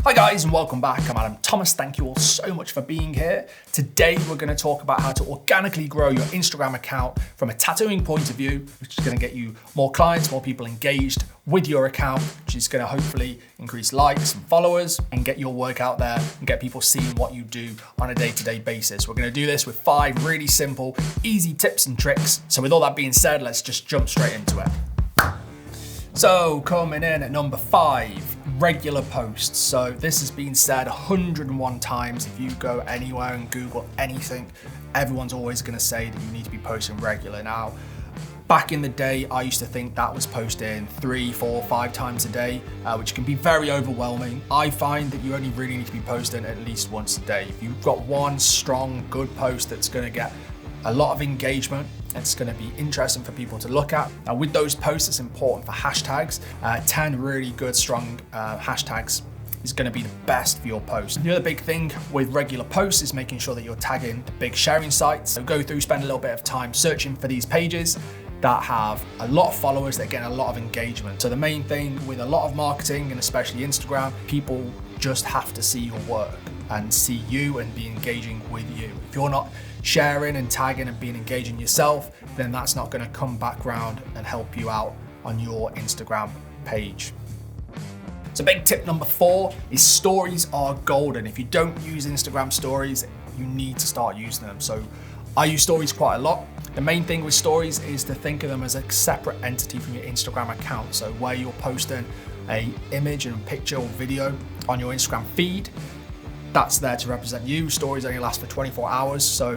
Hi guys and welcome back. I'm Adam Thomas. Thank you all so much for being here. Today we're going to talk about how to organically grow your Instagram account from a tattooing point of view, which is going to get you more clients, more people engaged with your account, which is going to hopefully increase likes and followers and get your work out there and get people seeing what you do on a day-to-day basis. We're going to do this with 5 really simple, easy tips and tricks. So with all that being said, let's just jump straight into it. So coming in at number 5, regular posts. So this has been said 101 times. If you go anywhere and Google anything, everyone's always going to say that you need to be posting regular. Now, back in the day, I used to think that was posting 3, 4, 5 times a day, which can be very overwhelming. I find that you only really need to be posting at least once a day. If you've got one strong, good post that's going to get a lot of engagement, it's going to be interesting for people to look at. Now with those posts, it's important for hashtags. 10 really good, strong hashtags is going to be the best for your post. The other big thing with regular posts is making sure that you're tagging the big sharing sites. So go through, spend a little bit of time searching for these pages that have a lot of followers, that get a lot of engagement. So the main thing with a lot of marketing, and especially Instagram, people just have to see your work and see you and be engaging with you. If you're not sharing and tagging and being engaging yourself, then that's not going to come back round and help you out on your Instagram page. So big tip number 4 is stories are golden. If you don't use Instagram stories, you need to start using them. So I use stories quite a lot. The main thing with stories is to think of them as a separate entity from your Instagram account. So where you're posting an image and a picture or video on your Instagram feed, that's there to represent you. Stories only last for 24 hours. So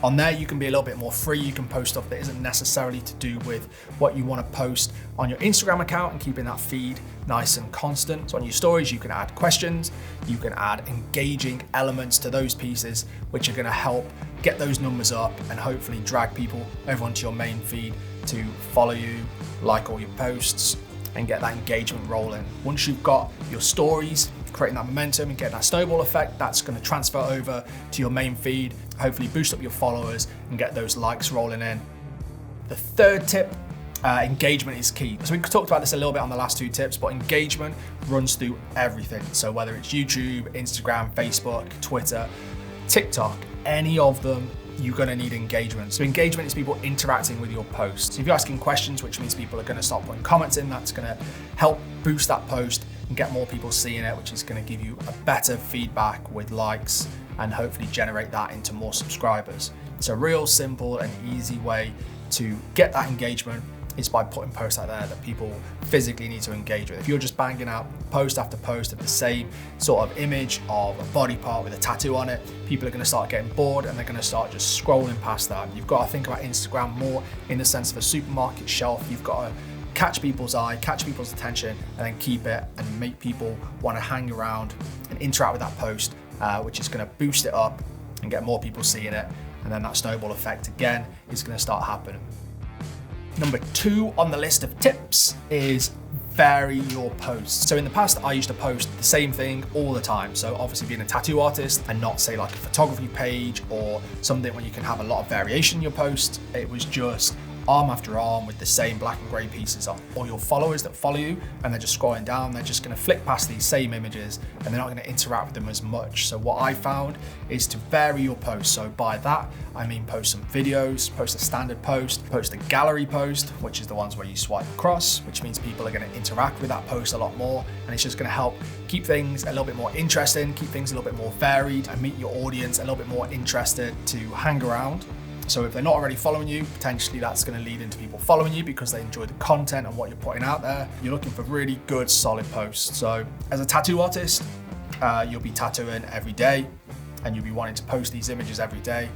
on there, you can be a little bit more free. You can post stuff that isn't necessarily to do with what you want to post on your Instagram account and keeping that feed nice and constant. So on your stories, you can add questions, you can add engaging elements to those pieces, which are going to help get those numbers up and hopefully drag people over onto your main feed to follow you, like all your posts, and get that engagement rolling. Once you've got your stories, creating that momentum and getting that snowball effect, that's going to transfer over to your main feed, hopefully boost up your followers and get those likes rolling in. The third tip, engagement is key. So we talked about this a little bit on the last 2 tips, but engagement runs through everything. So whether it's YouTube, Instagram, Facebook, Twitter, TikTok, any of them, you're going to need engagement. So engagement is people interacting with your posts. So if you're asking questions, which means people are going to start putting comments in, that's going to help boost that post and get more people seeing it, which is going to give you a better feedback with likes and hopefully generate that into more subscribers. It's a real simple and easy way to get that engagement is by putting posts out there that people physically need to engage with. If you're just banging out post after post of the same sort of image of a body part with a tattoo on it, people are going to start getting bored and they're going to start just scrolling past that. You've got to think about Instagram more in the sense of a supermarket shelf. You've got to catch people's eye, catch people's attention, and then keep it and make people want to hang around and interact with that post, which is going to boost it up and get more people seeing it. And then that snowball effect again is going to start happening. Number 2 on the list of tips is vary your posts. So in the past, I used to post the same thing all the time. So obviously being a tattoo artist and not say like a photography page or something where you can have a lot of variation in your post, it was just arm after arm with the same black and grey pieces on. All your followers that follow you and they're just scrolling down, they're just going to flick past these same images and they're not going to interact with them as much. So what I found is to vary your posts. So by that, I mean post some videos, post a standard post, post a gallery post, which is the ones where you swipe across, which means people are going to interact with that post a lot more. And it's just going to help keep things a little bit more interesting, keep things a little bit more varied and meet your audience a little bit more interested to hang around. So if they're not already following you, potentially that's going to lead into people following you because they enjoy the content and what you're putting out there. You're looking for really good, solid posts. So as a tattoo artist, you'll be tattooing every day and you'll be wanting to post these images every day.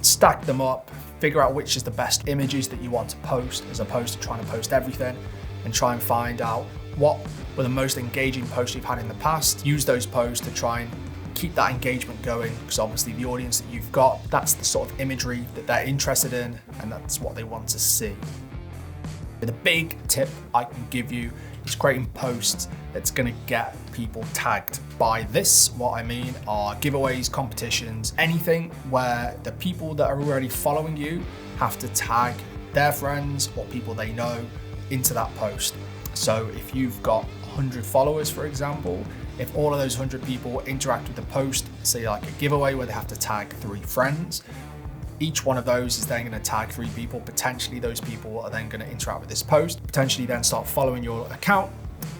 Stack them up, figure out which is the best images that you want to post as opposed to trying to post everything, and try and find out what were the most engaging posts you've had in the past. Use those posts to try and keep that engagement going, because obviously the audience that you've got, that's the sort of imagery that they're interested in and that's what they want to see. But the big tip I can give you is creating posts that's going to get people tagged. By this, what I mean are giveaways, competitions, anything where the people that are already following you have to tag their friends or people they know into that post. So if you've got 100 followers, for example, if all of those 100 people interact with the post, say like a giveaway where they have to tag 3 friends, each one of those is then going to tag 3 people. Potentially those people are then going to interact with this post, potentially then start following your account.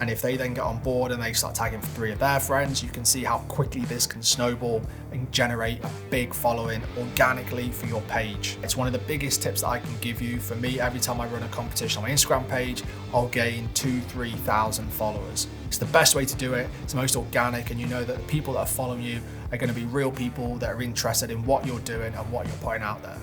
And if they then get on board and they start tagging 3 of their friends, you can see how quickly this can snowball and generate a big following organically for your page. It's one of the biggest tips that I can give you. For me, every time I run a competition on my Instagram page, I'll gain 2,000-3,000 followers. It's the best way to do it. It's the most organic, and you know that the people that are following you are going to be real people that are interested in what you're doing and what you're putting out there.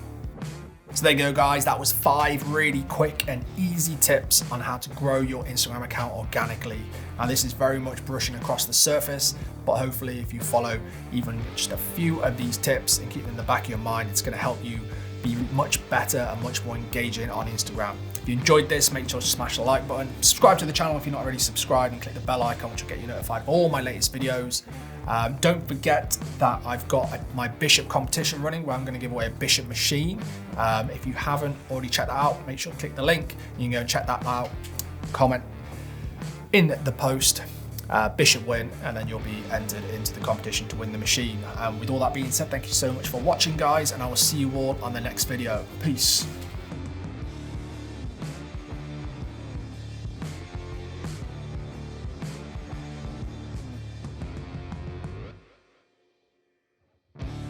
So there you go, guys. That was 5 really quick and easy tips on how to grow your Instagram account organically. Now, this is very much brushing across the surface, but hopefully if you follow even just a few of these tips and keep them in the back of your mind, it's going to help you be much better and much more engaging on Instagram. If you enjoyed this, make sure to smash the like button, subscribe to the channel if you're not already subscribed, and click the bell icon, which will get you notified of all my latest videos. Don't forget that I've got my Bishop competition running where I'm going to give away a Bishop machine. If you haven't already checked that out, make sure to click the link. You can go and check that out, comment in the post, Bishop win, and then you'll be entered into the competition to win the machine. With all that being said, thank you so much for watching, guys, and I will see you all on the next video. Peace.